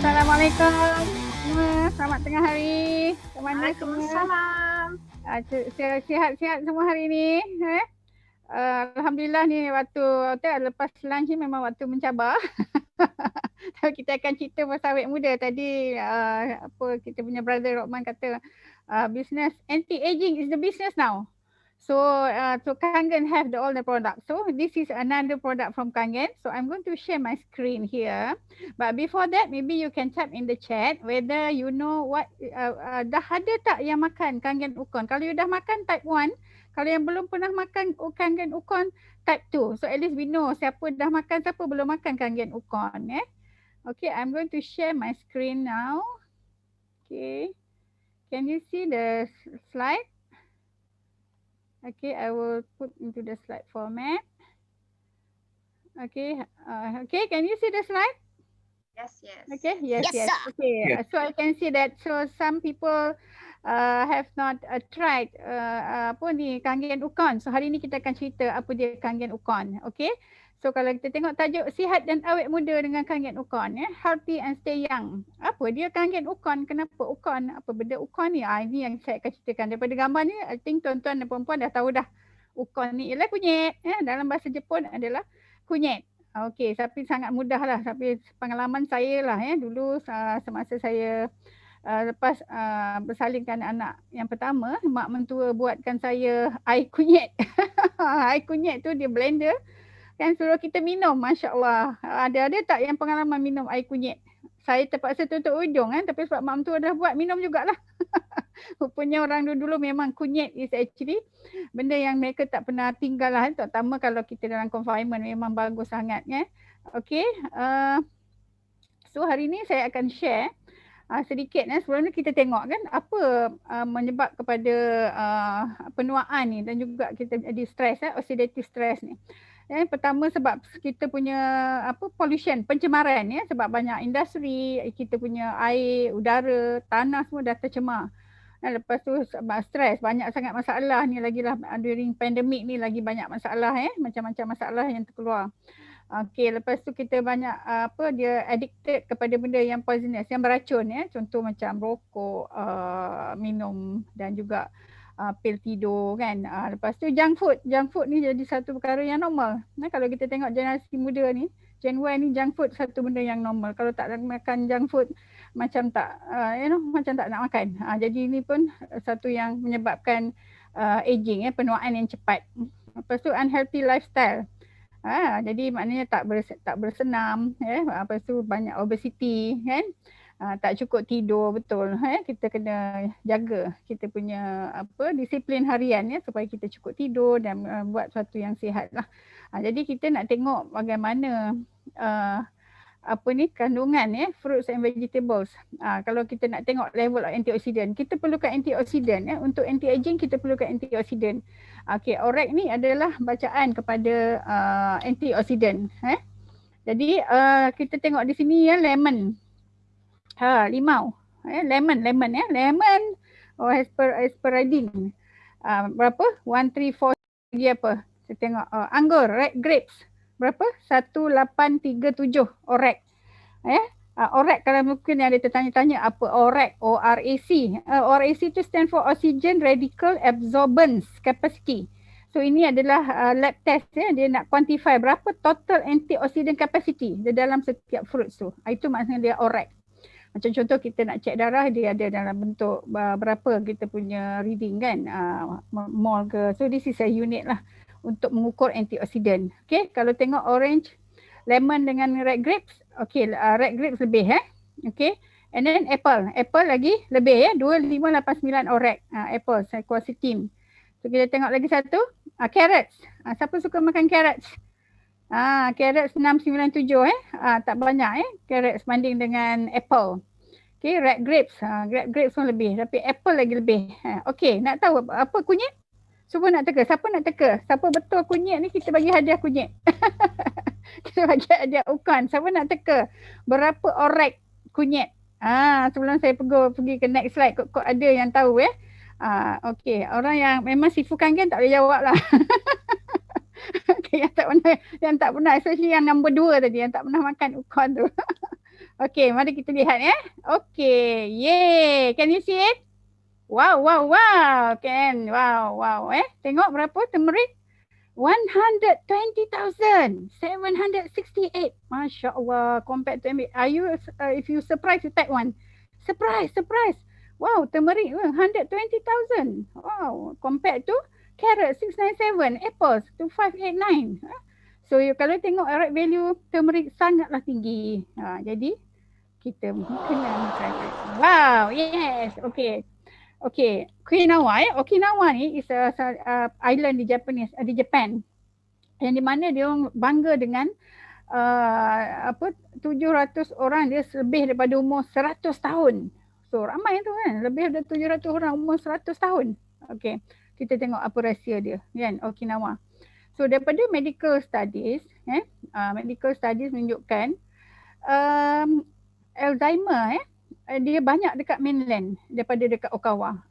Assalamualaikum semua. Selamat tengah hari. Ke mana semua? Waalaikumsalam. Sihat-sihat semua hari ni. Alhamdulillah ni waktu lepas lunch ni memang waktu mencabar. Kita akan cerita pasal awet muda. Tadi kita punya brother Rokman kata business anti-aging is the business now. So Kangen have all the products. So this is another product from Kangen. So I'm going to share my screen here. But before that, maybe you can type in the chat whether you know what dah ada tak yang makan Kangen Ukon. Kalau you dah makan, type 1. Kalau yang belum pernah makan Kangen Ukon, type 2. So at least we know siapa dah makan, siapa belum makan Kangen Ukon. Okay, I'm going to share my screen now. Okay, can you see the slide? Okay, I will put into the slide format. Okay, can you see the slide? Yes. Okay, yes. Okay, Yes. so I can see that. So some people have not tried Kangen Ukon. So hari ni kita akan cerita apa dia Kangen Ukon. Okay, so kalau kita tengok tajuk sihat dan awet muda dengan Kangen Ukon, healthy and stay young. Apa dia Kangen Ukon? Kenapa Ukon? Apa benda Ukon ni? Ini yang saya akan ceritakan. Daripada gambar ni, I think tuan-tuan dan puan-puan dah tahu dah. Ukon ni ialah kunyit. Dalam bahasa Jepun adalah kunyit. Okey, tapi sangat mudah lah. Tapi pengalaman saya lah dulu semasa saya lepas bersalin anak yang pertama, mak mentua buatkan saya air kunyit. Air kunyit tu dia blender kan suruh kita minum. Masya Allah. Ada tak yang pengalaman minum air kunyit? Saya terpaksa tutup hujung tapi sebab mak mentua dah buat, minum jugalah. Rupanya orang dulu memang kunyit is actually benda yang mereka tak pernah tinggal lah. Terutama kalau kita dalam confinement memang bagus sangat Okay. So hari ni saya akan share sedikit sebelum ni kita tengok kan apa menyebab kepada penuaan ni dan juga kita jadi stres oxidative stress ni. Yang pertama sebab kita punya pollution, pencemaran sebab banyak industri, kita punya air, udara, tanah semua dah tercemar. Lepas tu sebab stres, banyak sangat masalah ni lagilah during pandemic ni lagi banyak masalah macam-macam masalah yang terkeluar. Okey, lepas tu kita banyak dia addicted kepada benda yang poisonous, yang beracun contoh macam rokok, minum dan juga pil tidur kan. Lepas tu junk food ni jadi satu perkara yang normal. Kalau kita tengok generasi muda ni, Gen Y ni junk food satu benda yang normal. Kalau tak makan junk food macam tak macam tak nak makan. Jadi ini pun satu yang menyebabkan aging penuaan yang cepat. Lepas tu unhealthy lifestyle. Jadi maknanya tak bersenam lepas tu banyak obesity kan. Tak cukup tidur betul kita kena jaga kita punya disiplin harian supaya kita cukup tidur dan buat sesuatu yang sihat lah. Jadi kita nak tengok bagaimana kandungan fruits and vegetables. Kalau kita nak tengok level antioksidan, kita perlukan antioksidan untuk anti-aging kita perlukan antioksidan. Okey, orek ni adalah bacaan kepada antioksidan Jadi kita tengok di sini lemon. Limau. Lemon. As per reading. Berapa? 134 lagi apa? Saya tengok anggur, red grapes. Berapa? 1837 orek. Orek kalau mungkin ada tertanya-tanya apa orek? ORAC. ORAC itu stand for oxygen radical absorbance capacity. So ini adalah lab test dia nak quantify berapa total antioxidant capacity di dalam setiap fruits tu. Itu maksudnya dia orek. Macam contoh kita nak cek darah, dia ada dalam bentuk berapa kita punya reading kan, mol ke. So this is a unit lah untuk mengukur antioksidan. Okay, kalau tengok orange, lemon dengan red grapes, okay, red grapes lebih okay. And then apple lagi lebih 2589 orek, apple, quercetin. So kita tengok lagi satu, carrots. Siapa suka makan carrots? Carrots 697 tak banyak carrots banding dengan apple. Okay, red grapes. Red grapes pun lebih tapi apple lagi lebih. Okay, nak tahu apa kunyit? Cuba nak teka. Siapa nak teka? Siapa betul kunyit ni kita bagi hadiah kunyit. Kita bagi hadiah Ukon. Siapa nak teka berapa orek kunyit? Sebelum saya pergi ke next slide, kok ada yang tahu Okay, orang yang memang sifu Kangen tak boleh jawab lah. Okay, yang tak pernah especially yang nombor 2 tadi yang tak pernah makan Ukon tu. Okay, mari kita lihat ya. Okay, yay. Can you see it? Wow, wow, wow. Can, wow, wow. Tengok berapa turmeric? 120,768. Masya Allah. Compared to MB. Are you, if you surprised, you type one. Surprise, surprise. Wow, turmeric 120,000. Wow, compared to carrot 697, apples 2589. So kalau tengok right value turmeric sangatlah tinggi. Jadi kita kena makan. Wow, yes. Okay. Okay, Okinawa Okinawa ni is a island di Japan. Yang di mana dia orang bangga dengan 700 orang, dia lebih daripada umur 100 tahun. So ramai tu kan, lebih daripada 700 orang umur 100 tahun. Okay, kita tengok apa rahsia dia kan, Okinawa. So daripada medical studies menunjukkan Alzheimer dia banyak dekat mainland daripada dekat Okinawa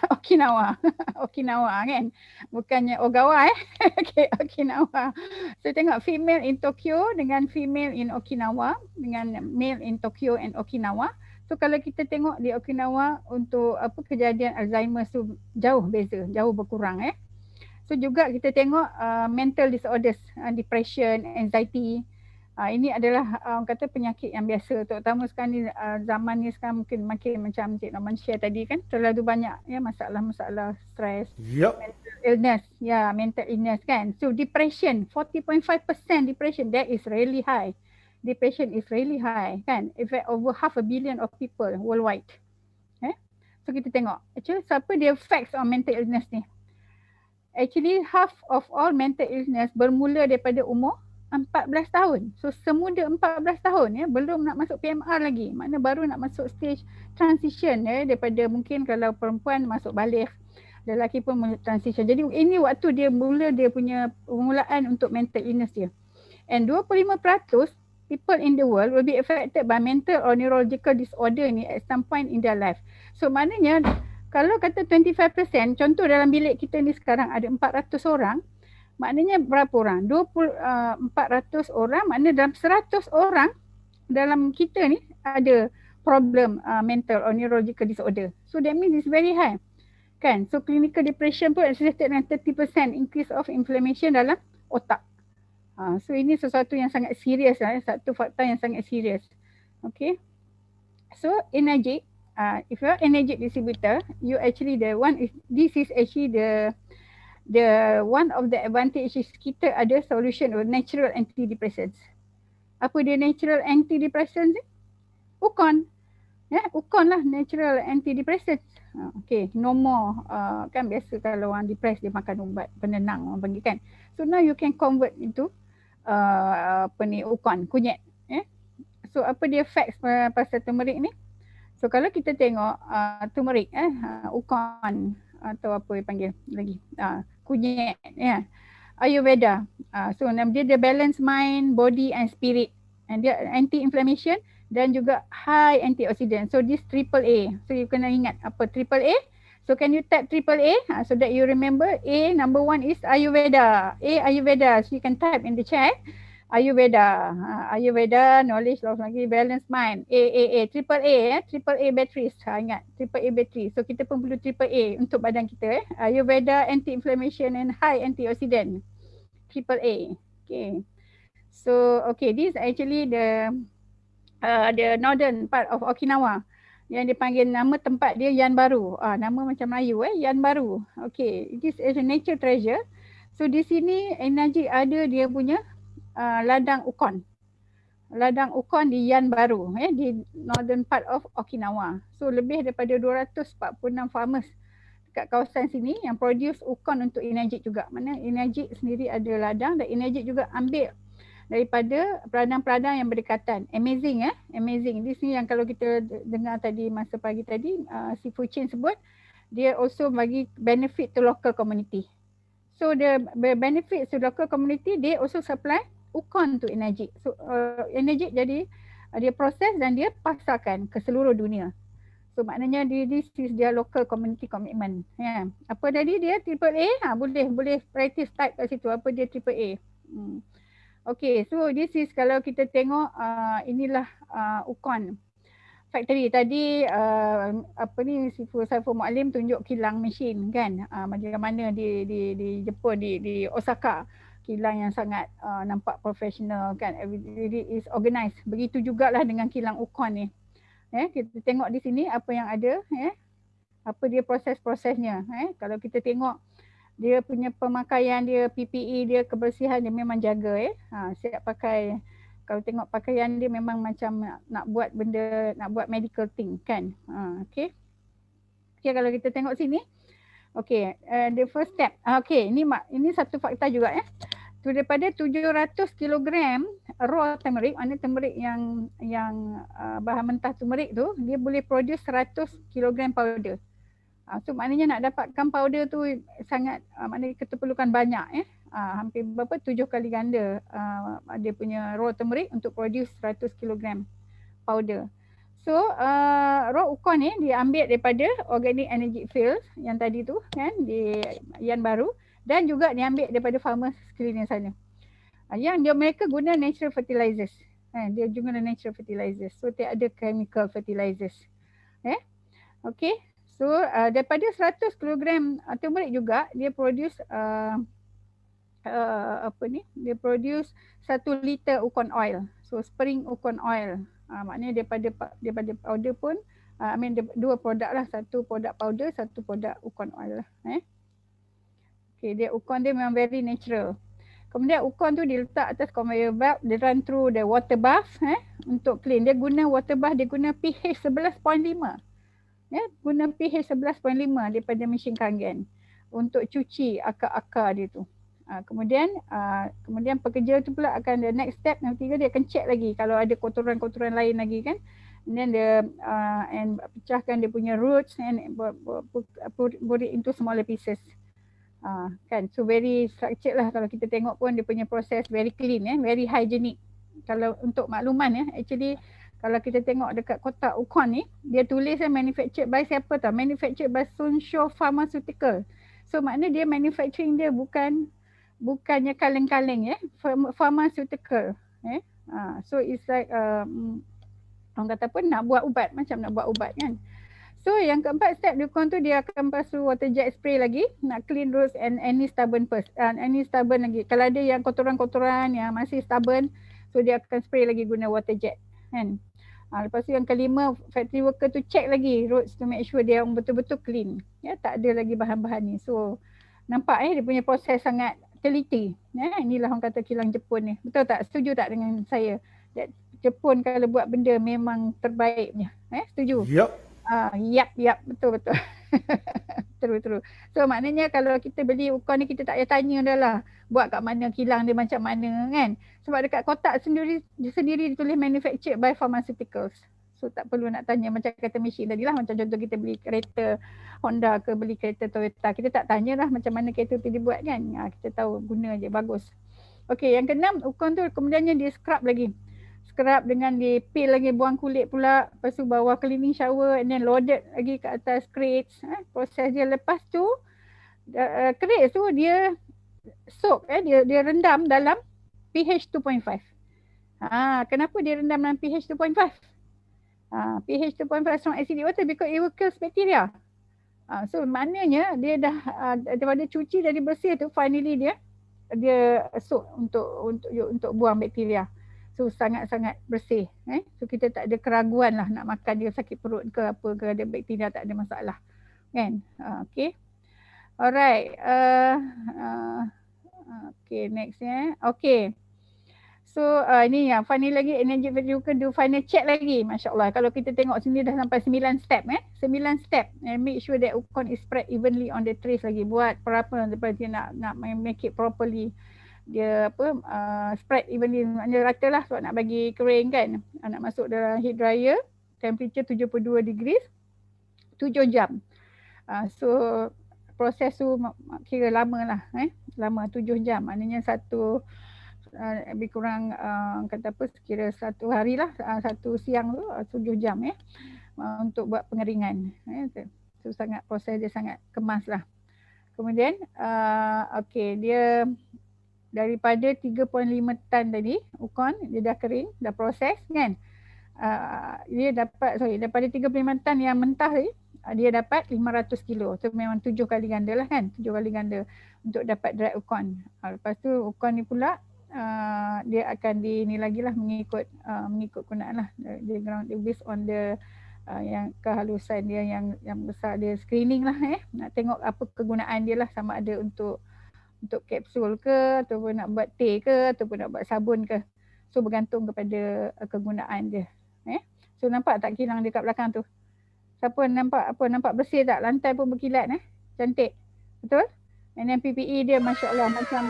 Okinawa kan, bukannya Ogawa okay, Okinawa. So tengok female in Tokyo dengan female in Okinawa dengan male in Tokyo and Okinawa. So kalau kita tengok di Okinawa untuk kejadian Alzheimer tu jauh beza, jauh berkurang So juga kita tengok mental disorders, depression, anxiety. Ini adalah kata penyakit yang biasa, terutama sekarang ni, zaman ni sekarang mungkin makin macam Cik Norman share tadi kan, terlalu banyak masalah-masalah stres, mental illness, mental illness kan. So depression, 40.5% depression, that is really high. Depression is really high kan, in fact over 500 million of people worldwide. So kita tengok, actually siapa dia facts on mental illness ni. Actually half of all mental illness bermula daripada umur 14 tahun. So semuda 14 tahun belum nak masuk PMR lagi. Makna baru nak masuk stage transition daripada mungkin kalau perempuan masuk balik, lelaki pun transition. Jadi ini waktu dia mula dia punya permulaan untuk mental illness dia. And 25% people in the world will be affected by mental or neurological disorder ni at some point in their life. So maknanya kalau kata 25%, contoh dalam bilik kita ni sekarang ada 400 orang, maknanya berapa orang? 400 orang, maknanya dalam 100 orang dalam kita ni ada problem mental or neurological disorder. So that means it's very high. Kan? So clinical depression pun associated dengan 30% increase of inflammation dalam otak. So ini sesuatu yang sangat serius satu fakta yang sangat serius. Okay. So energetic, if you are energetic distributor, you actually this is actually the one of the advantages kita ada solution or natural antidepressants. Apa dia natural antidepressants ni? Ukon. Ukon lah natural antidepressants. Okay, no more. Kan biasa kalau orang depressed dia makan ubat penenang orang panggil kan. So now you can convert into ukon, kunyit. So apa dia facts pasal turmeric ni? So kalau kita tengok turmeric, ukon atau apa dia panggil lagi, kunyit Ayurveda. So dia balance mind, body and spirit, and dia anti-inflammation dan juga high antioxidant. So this triple A. So you kena ingat apa triple A. So can you type triple A so that you remember? A, number one is Ayurveda. Ayurveda. So you can type in the chat. Ayurveda, knowledge, lagi balance mind. Triple A, triple A batteries. Ingat, triple A battery. So kita pun perlu triple A untuk badan kita. Ayurveda, anti-inflammation and high antioxidant. Triple A. Okay. So this actually the northern part of Okinawa. Yang dipanggil nama tempat dia Yan Baru. Nama macam Melayu Yan Baru. Okay, this is a nature treasure. So di sini energi ada dia punya ladang ukon. Ladang ukon di Yan Baru di northern part of Okinawa. So lebih daripada 246 farmers dekat kawasan sini yang produce ukon untuk energi juga. Mana energi sendiri ada ladang dan energi juga ambil daripada peladang-peladang yang berdekatan. Amazing amazing. Di sini yang kalau kita dengar tadi masa pagi tadi si Fu Chin sebut, dia also bagi benefit to local community. So the benefit to local community, they also supply ukon to energy. So energy jadi dia proses dan dia pasarkan ke seluruh dunia. So maknanya this is their local community commitment. Apa tadi dia triple A? Boleh practice type kat situ apa dia triple A. Okay, so this is kalau kita tengok inilah ukon factory tadi. Apa ni, Saiful Muallim tunjuk kilang mesin kan, macam mana di Jepun, di Osaka, kilang yang sangat nampak profesional kan, everything is organized. Begitu jugalah dengan kilang ukon ni. Kita tengok di sini apa yang ada, apa dia proses-prosesnya. Kalau kita tengok dia punya pemakaian dia, PPE dia, kebersihan dia memang jaga. Siap pakai. Kalau tengok pakaian dia memang macam nak buat benda, nak buat medical thing kan. Okay. Okay, kalau kita tengok sini. Okay, the first step. Okay, ini satu fakta juga tu daripada 700 kilogram raw turmeric, mana turmeric yang bahan mentah turmeric tu, dia boleh produce 100 kilogram powder. So maknanya nak dapatkan powder tu sangat, maknanya kita perlukan banyak. Hampir berapa, 7 kali ganda dia punya raw turmeric untuk produce 100 kg powder. So raw ukon ni diambil daripada organic energy fields yang tadi tu kan, di Yan Baru, dan juga diambil daripada farmers sekeliling sana. Yang mereka guna natural fertilizers. Dia guna natural fertilizers. So tiada chemical fertilizers. Okay. So daripada 100 kg turmeric juga dia produce dia produce 1 liter ukon oil. So spring ukon oil. Maknanya daripada powder pun dua produk lah, satu produk powder, satu produk ukon oil lah. Okay, dia ukon dia memang very natural. Kemudian ukon tu diletak atas conveyor belt, dia run through the water bath untuk clean. Dia guna water bath, dia guna pH 11.5. Guna pH 11.5 daripada mesin kangen untuk cuci akar-akar dia tu. Kemudian pekerja tu pula akan, the next step yang ketiga, dia akan check lagi kalau ada kotoran-kotoran lain lagi kan. And then dia pecahkan dia punya roots and put it into smaller pieces. Kan, so very structured lah. Kalau kita tengok pun dia punya proses very clean, very hygienic. Kalau untuk makluman actually kalau kita tengok dekat kotak ukon ni, dia tulis manufactured by siapa tau? Manufactured by Sunsho Pharmaceutical. So maknanya dia manufacturing dia bukannya kaleng-kaleng pharmaceutical. So it's like orang kata pun nak buat ubat, macam nak buat ubat kan. So yang keempat step ukon tu, dia akan pasu water jet spray lagi, nak clean roots and any stubborn lagi. Kalau ada yang kotoran-kotoran yang masih stubborn, so dia akan spray lagi guna water jet kan. Lepas tu yang kelima, factory worker tu check lagi roots to make sure dia betul-betul clean. Tak ada lagi bahan-bahan ni. So nampak dia punya proses sangat teliti. Inilah orang kata kilang Jepun ni. Betul tak? Setuju tak dengan saya? Jepun kalau buat benda memang terbaik punya. Setuju? Yap, betul. Betul. So maknanya kalau kita beli ukon ni, kita tak payah tanya dah lah buat kat mana, kilang dia macam mana kan. Sebab dekat kotak sendiri ditulis manufactured by pharmaceuticals. So tak perlu nak tanya, macam kata mesin tadi lah. Macam contoh kita beli kereta Honda ke beli kereta Toyota, kita tak tanya lah macam mana kereta tu dibuat kan. Kita tahu guna je, bagus. Okay, yang keenam, ukon tu kemudiannya dia scrub lagi. Scrub dengan di peel lagi, buang kulit pula. Lepas tu bawa cleaning shower and then loaded lagi ke atas crates. Proses dia lepas tu, crates tu dia soak, dia rendam dalam pH 2.5. Kenapa dia rendam dalam pH 2.5? pH 2.5 strong acidic water because it will kill bacteria. So maknanya dia dah daripada cuci jadi bersih tu, finally dia soak untuk buang bakteria. So sangat-sangat bersih. So kita tak ada keraguan lah nak makan dia sakit perut ke apa ke, ada bakteria tak ada masalah. Kan? Okay. Alright. Okay, next Okay. So ini yang final lagi, energy worker do final check lagi. Masya Allah, kalau kita tengok sini dah sampai 9 step 9 step, and make sure that ukon is spread evenly on the trays lagi. Buat perapa lepas dia nak make it properly. Dia spread evenly, maknanya rata lah sebab nak bagi kering kan. Nak masuk dalam heat dryer, temperature 72 degrees 7 jam. So proses tu kira lama lah, lama 7 jam. Maknanya lebih kurang kata apa, sekira satu hari lah, satu siang tu 7 jam untuk buat pengeringan. So proses dia sangat kemas lah. Kemudian okay, dia daripada 3.5 tan tadi ukon dia dah kering, dah proses kan. Dia dapat daripada 35 tan yang mentah tadi dia dapat 500 kilo. So memang 7 kali ganda lah kan, 7 kali ganda untuk dapat dry ukon. Lepas tu ukon ni pula dia akan ni lagi lah mengikut kegunaan lah. Dia ground based on the yang kehalusan dia yang besar, dia screening lah nak tengok apa kegunaan dia lah, sama ada untuk kapsul ke ataupun nak buat teh ke ataupun nak buat sabun ke. So bergantung kepada kegunaan dia. So nampak tak kilang dia kat belakang tu? Siapa nampak bersih tak? Lantai pun berkilat cantik. Betul? And then PPE dia masya-Allah macam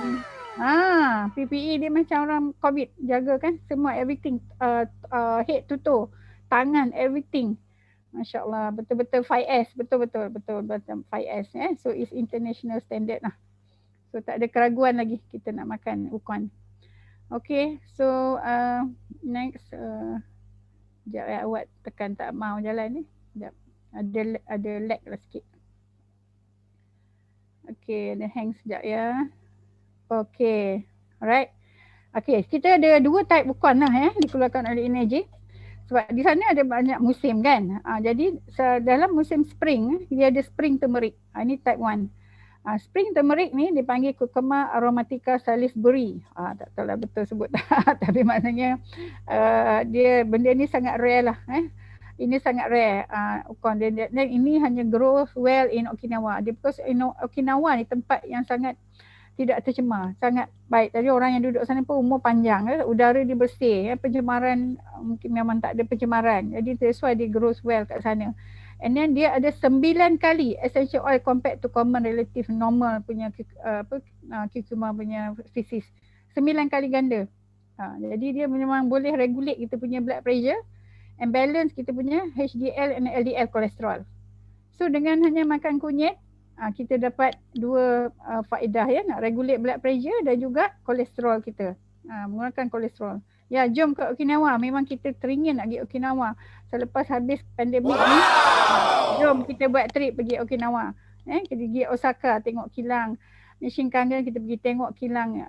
PPE dia macam orang COVID, jaga kan semua everything, head to toe, tangan everything. Masya-Allah, betul-betul 5S, betul-betul macam 5S So it's international standard lah. So tak ada keraguan lagi kita nak makan ukon. Okay, so next sekejap awak tekan tak mau jalan ni. Sekejap. Ada lag lah sikit. Okay, ada hang sekejap ya. Okay, alright. Okay, kita ada 2 type ukon lah dikeluarkan oleh Energy. Sebab di sana ada banyak musim kan. Jadi dalam musim spring, dia ada spring turmeric. Ini type 1. Spring turmeric ni dipanggil Curcuma aromatica salisbury. Tak tahu lah betul sebut tak. Tapi maknanya dia benda ni sangat rare lah. Ini sangat rare ukon. Dan ini hanya grow well in Okinawa. Because Okinawa ni tempat yang sangat tidak tercemar, sangat baik. Tadi orang yang duduk sana pun umur panjang, udara dia bersih, pencemaran mungkin memang tak ada pencemaran. Jadi that's why dia grows well kat sana. And then dia ada 9 kali essential oil compared to common relative normal punya cucumber punya species. 9 kali ganda. Jadi dia memang boleh regulate kita punya blood pressure and balance kita punya HDL and LDL kolesterol. So dengan hanya makan kunyit, kita dapat 2 faedah nak regulate blood pressure dan juga kolesterol kita. Mengurangkan kolesterol. Ya, jom ke Okinawa. Memang kita teringin nak pergi Okinawa. Selepas habis pandemik ni, jom kita buat trip pergi Okinawa. Kita pergi Osaka tengok kilang Nishinkangen, kita pergi tengok kilang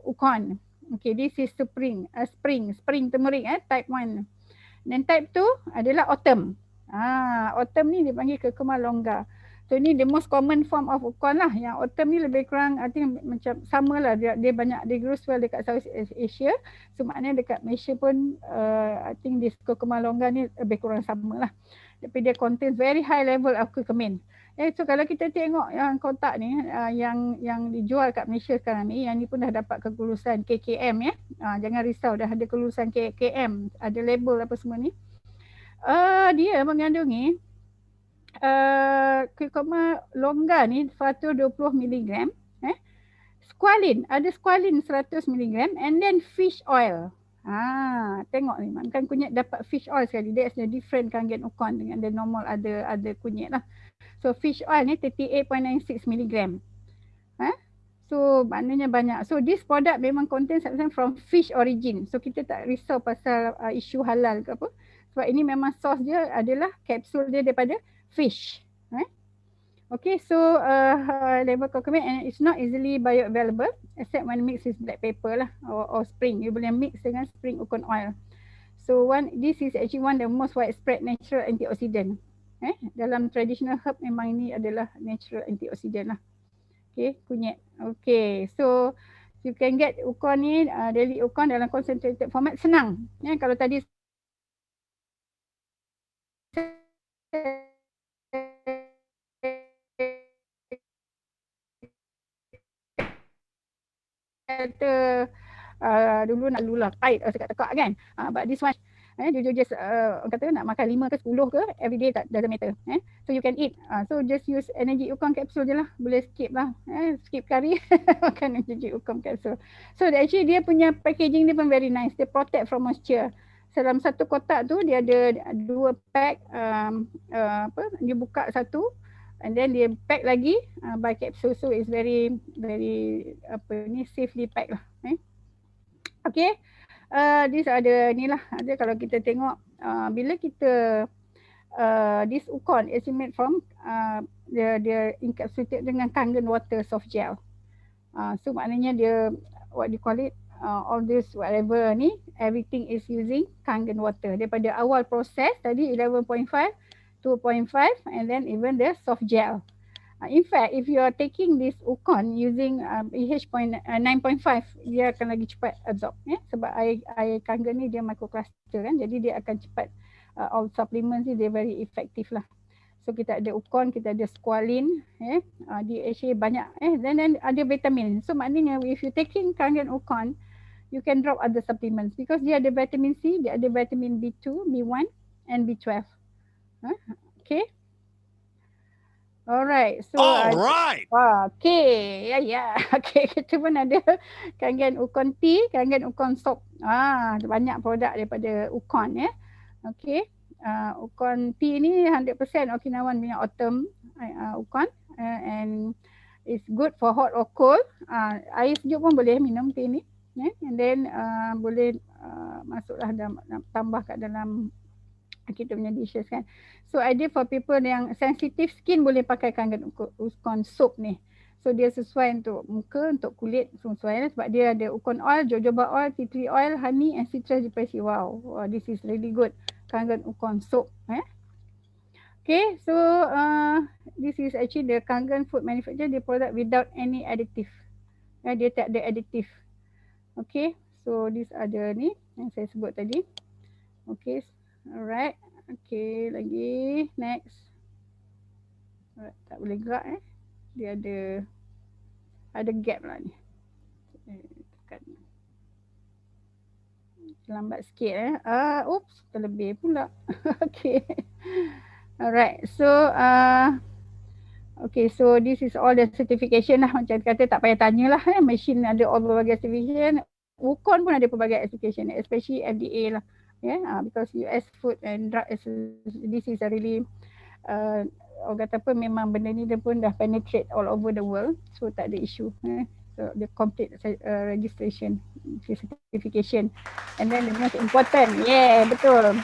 ukon. Okay, this is spring turmeric type 1. Dan type 2 adalah autumn. Autumn ni dipanggil Curcuma longa. So ni the most common form of ukon lah. Yang autumn ni lebih kurang I think macam sama lah. Dia banyak dia grows well dekat South Asia. So maknanya dekat Malaysia pun I think this Curcuma longa ni lebih kurang sama lah. Tapi dia contains very high level of curcumin. So kalau kita tengok yang kotak ni yang dijual kat Malaysia sekarang ni, yang ni pun dah dapat kelulusan KKM jangan risau, dah ada kelulusan KKM, ada label apa semua ni. Dia mengandungi Curcuma longa ni 120 mg, squalene, ada squalene 100 mg, and then fish oil. Tengok ni, makan kunyit dapat fish oil sekali. That's the different kangen ukon dengan the normal ada kunyit lah. So fish oil ni 38.96 mg. So maknanya banyak. So this product memang contain something from fish origin. So kita tak risau pasal isu halal ke apa. Sebab ini memang source dia adalah kapsul dia daripada fish. Okay, so level curcumin, and it's not easily bioavailable except when mixed with black pepper lah or spring. You boleh mix dengan spring ukon oil. So this is actually one of the most widespread natural antioxidant. Dalam traditional herb memang ini adalah natural antioxidant lah. Okay, kunyit. Okay, so you can get ukon ni, daily ukon dalam concentrated format, senang. Kalau tadi dulu nak lulah pahit tekak-tekak kan. But this one you just kata nak makan 5 ke 10 ke everyday, tak doesn't matter. So you can eat. So just use energy ukon capsule je lah. Boleh skip lah. Skip curry makan energy ukon capsule. So actually dia punya packaging dia pun very nice. Dia protect from moisture. Dalam satu kotak tu dia ada 2 pack, dia buka satu and then dia pack lagi by capsule. So it's very safely packed lah. Okay. This ada ni lah. Ada kalau kita tengok bila kita this ukon is made from dia encapsulated dengan kangen water soft gel. So maknanya dia, what do you call it, all this whatever ni, everything is using Kangen water. Daripada awal proses tadi 11.5, 2.5 and then even the soft gel. In fact, if you are taking this Ukon using pH 9.5, dia akan lagi cepat absorb. Sebab air Kangen ni dia microcluster kan, jadi dia akan cepat, all supplements ni dia very effective lah. So kita ada Ukon, kita ada squalene, DHA banyak, then ada vitamin. So maknanya if you taking Kangen Ukon, you can drop other supplements because dia ada vitamin C, dia ada vitamin B2, B1 and B12. Okay. Alright. So Alright. Okay. Ya. Okay, kita pun ada Kangen Ukon tea, Kangen Ukon soap. Banyak produk daripada Ukon ya. Okay. Ukon tea ni 100% Okinawan punya autumn Ukon, and it's good for hot or cold. Air sejuk pun boleh minum tea ni. And then boleh masuklah dalam, tambah kat dalam kita punya dishes kan. So idea for people yang sensitive skin boleh pakai Kangen Ukon soap ni. So dia sesuai untuk muka, untuk kulit sesuai lah. Sebab dia ada Ukon oil, jojoba oil, tea tree oil, honey and citrus depressy. Wow, this is really good. Kangen Ukon soap. Okay, so this is actually the Kangen food manufacturer, the product without any additive. Dia tak ada additive. Okay, so these are the ni yang saya sebut tadi. Okay, alright. Okay, lagi next. Alright, tak boleh gerak dia ada gap lah ni. Tekan. Lambat sikit oops, terlebih pula. Okay. Alright, so okay, so this is all the certification lah. Macam kata tak payah tanya lah. Machine ada all berbagai certification. Ukon pun ada pelbagai certification, especially FDA lah. Because US Food and Drug, this is a really orang kata apa, memang benda ni dia pun dah penetrate all over the world, so tak ada issue. So the complete registration, certification, and then the most important, betul,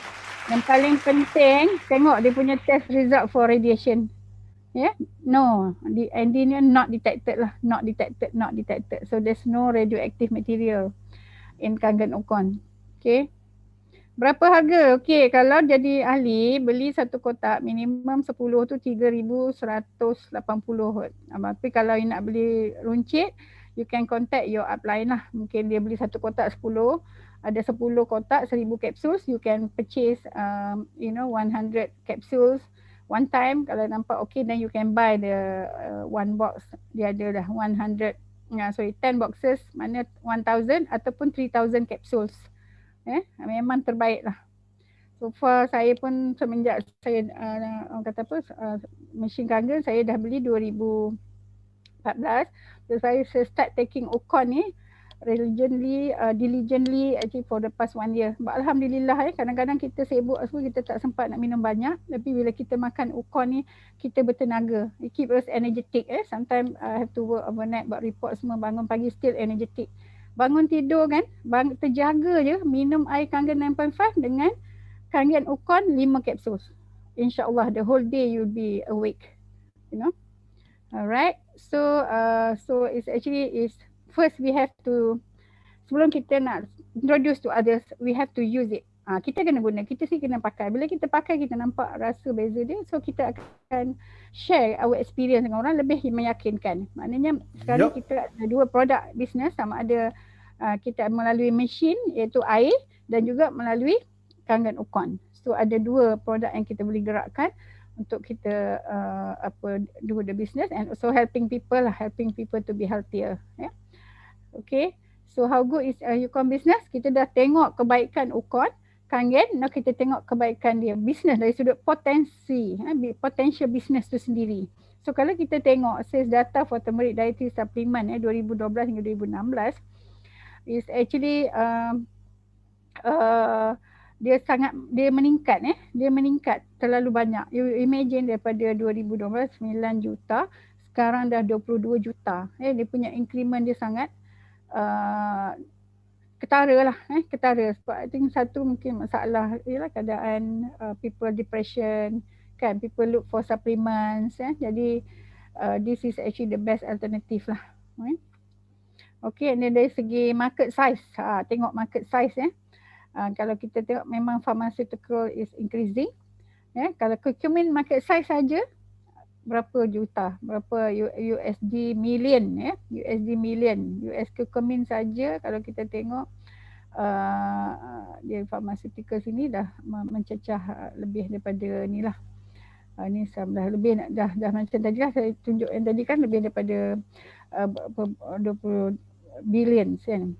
yang paling penting tengok dia punya test result for radiation. No, the engineer not detected lah, not detected. So there's no radioactive material in Kangen Ukon. Okay. Berapa harga? Okay, kalau jadi ahli, beli satu kotak minimum 10 tu 3,180. Tapi kalau you nak beli runcit, you can contact your upline lah. Mungkin dia beli satu kotak 10, ada 10 kotak 1,000 capsules, you can purchase 100 capsules one time. Kalau nampak okay, then you can buy the one box. Dia ada dah 10 boxes, mana 1,000 ataupun 3,000 capsules. Memang terbaik lah. So far saya pun semenjak saya orang kata apa, mesin Kangen saya dah beli 2014. So saya start taking Ukon ni diligently actually for the past 1 year. But Alhamdulillah kadang-kadang kita sibuk semua, kita tak sempat nak minum banyak. Tapi bila kita makan Ukon ni, kita bertenaga. It keep us energetic. Sometimes I have to work overnight, buat report semua, bangun pagi still energetic. Bangun tidur kan, terjaga je, minum air Kangen 9.5 dengan Kangen Ukon 5 kapsul. InsyaAllah the whole day you'll be awake. Alright. So it's actually first we have to, sebelum kita nak introduce to others, we have to use it. Kita kena guna, kita kena pakai. Bila kita pakai, kita nampak rasa beza dia. So kita akan share our experience dengan orang lebih meyakinkan. Maknanya sekarang kita ada 2 produk bisnes, sama ada kita melalui mesin iaitu air dan juga melalui Kangen Ukon. So ada 2 produk yang kita boleh gerakkan untuk kita do the business and also helping people to be healthier. Okay. So how good is Ukon business? Kita dah tengok kebaikan Ukon Kangen, now kita tengok kebaikan dia business dari sudut potensi, potential business tu sendiri. So kalau kita tengok sales data for turmeric dietary supplement 2012 hingga 2016 is actually dia meningkat terlalu banyak. You imagine daripada 2012 9 juta, sekarang dah 22 juta. Dia punya increment dia sangat ketara. Sebab I think satu mungkin masalah ialah keadaan people depression kan, people look for supplements. Jadi this is actually the best alternative lah. Okay, and then dari segi market size, tengok market size ya. Kalau kita tengok memang pharmaceutical is increasing. Kalau curcumin market size saja berapa juta, berapa USD million USD million. US curcumin saja kalau kita tengok dia pharmaceutical sini dah mencecah lebih daripada ni lah. Ni dah lebih dah macam tadi lah saya tunjuk yang tadi kan lebih daripada 20 billion kan.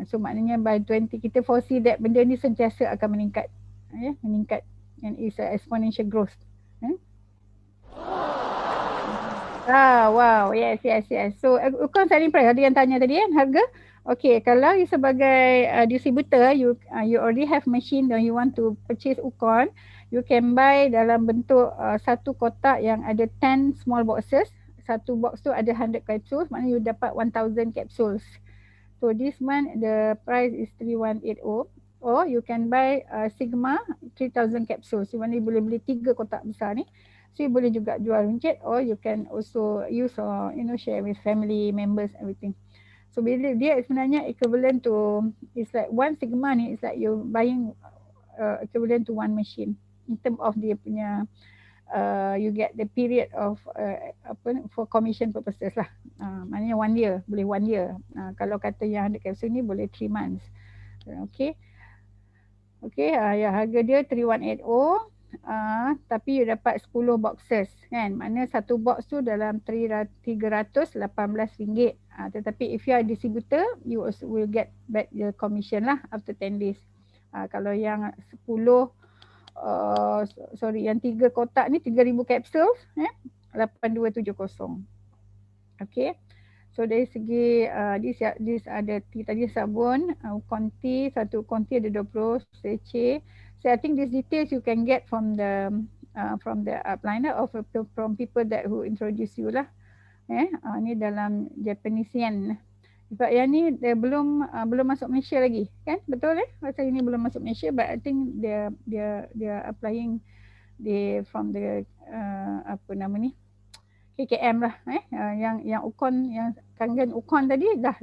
So maknanya by 20 kita foresee that benda ni sentiasa akan meningkat. Meningkat and is a exponential growth. Wow, yes. So Ukon saya impress ada yang tanya tadi kan harga. Okay, kalau you sebagai distributor, you already have machine and you want to purchase Ukon, you can buy dalam bentuk satu kotak yang ada 10 small boxes. Satu box tu ada 100 capsules, maknanya you dapat 1000 capsules. So this month the price is 3180. Or you can buy Sigma 3000 capsules. You boleh beli 3 kotak besar ni. So you boleh juga jual runcit, or you can also use or share with family members everything. So bila dia sebenarnya equivalent to, it's like one Sigma ni, it's like you buying equivalent to one machine in term of dia punya you get the period of for commission purposes lah. Maknanya 1 year, boleh 1 year. Kalau kata yang 100 capsule ni boleh 3 months. Okay, ya harga dia 3180. Tapi you dapat 10 boxes kan. Maknanya satu box tu dalam RM318. Tetapi if you are distributor, you also will get back the commission lah after 10 days. Kalau yang 10 yang 3 kotak ni 3000 capsules 8270. Okay. So dari segi this ada tadi sabun, konti, satu konti ada 20 sachet. So I think these details you can get from the upliner or from people that who introduce you lah. Ni dalam Japanese yen. Sebab yang ni dia belum masuk Malaysia lagi, kan? Betul Pasal ini belum masuk Malaysia, but I think dia applying from the KKM lah. Yang Ukon, yang Kangen Ukon tadi dah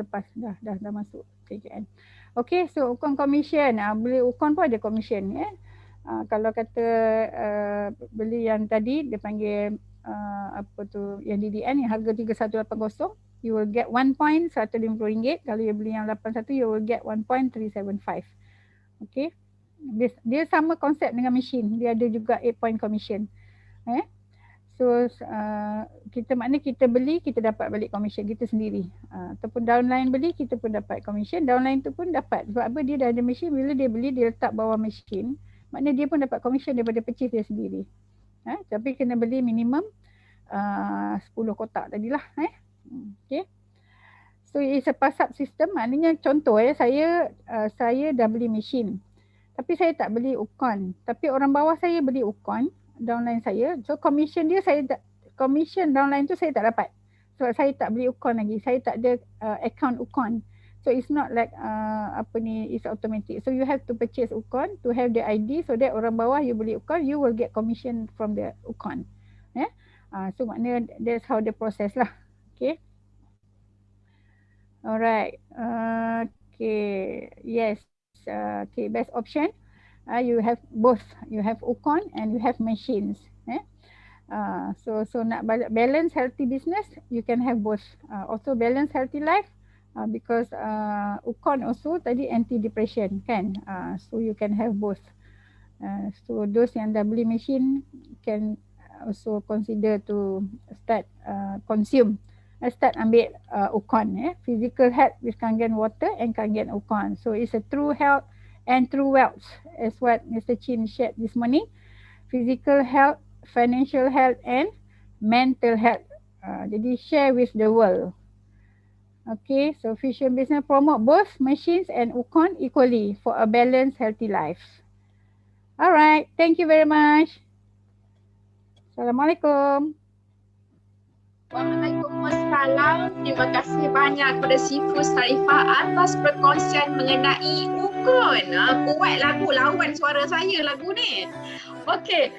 lepas dah masuk KKM. Okay, so Ukon commission, beli Ukon pun ada commission kalau kata beli yang tadi dia panggil yang DDN yang harga 3180, you will get 1 point RM150. Kalau you beli yang 81, you will get 1.375. Okay, dia sama konsep dengan mesin, dia ada juga 8 point commission. So maknanya kita beli, kita dapat balik commission kita sendiri. Ataupun downline beli, kita pun dapat commission. Downline tu pun dapat. Sebab apa, dia dah ada mesin, bila dia beli, dia letak bawah mesin. Maknanya dia pun dapat commission daripada purchase dia sendiri. Tapi kena beli minimum 10 kotak tadilah. Okay. So it's a pass-up system. Maknanya contoh saya dah beli mesin. Tapi saya tak beli Ukon. Tapi orang bawah saya beli Ukon, downline saya. So commission downline tu saya tak dapat. Sebab saya tak beli Ukon lagi. Saya tak ada account Ukon. So it's not like it's automatic. So you have to purchase Ukon to have the ID, so that orang bawah you beli Ukon, you will get commission from the Ukon. So maknanya that's how the process lah. Okay. Alright. Okay. Yes. Okay. Best option. You have both. You have Ukon and you have machines. So nak balance healthy business, you can have both. Also balance healthy life, because Ukon also tadi anti-depression kan. So you can have both. So those yang dah beli machine can also consider to start start ambil Ukon. Physical health with Kangen water and Kangen Ukon. So it's a true health and true wealth, as what Mr. Chin shared this morning. Physical health, financial health and mental health. Jadi share with the world. Okay, so Fusion Business promote both machines and Ukon equally for a balanced, healthy life. Alright, thank you very much. Assalamualaikum. Waalaikumsalam. Terima kasih banyak kepada Sifu Sarifah atas perkongsian mengenai Ukon. Kuat lagu, lawan suara saya lagu ni. Okey.